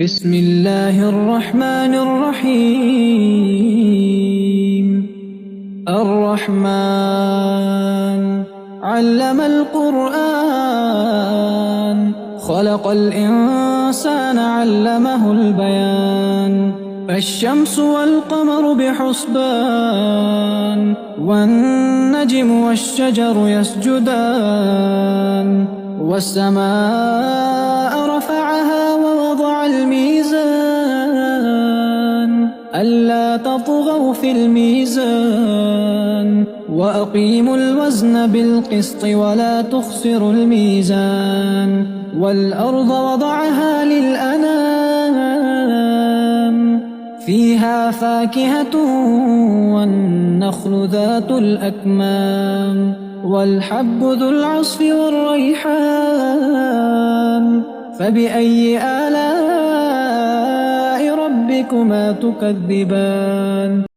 بسم الله الرحمن الرحيم الرحمن علم القرآن خلق الإنسان علمه البيان الشمس والقمر بحسبان والنجم والشجر يسجدان والسماء رفعها ووضع الميزان ألا تطغوا في الميزان وأقيموا الوزن بالقسط ولا تخسروا الميزان والأرض وضعها للأنام فيها فاكهة والنخل ذات الأكمام والحب ذو العصف والريحان فبأي آلاء ربكما تكذبان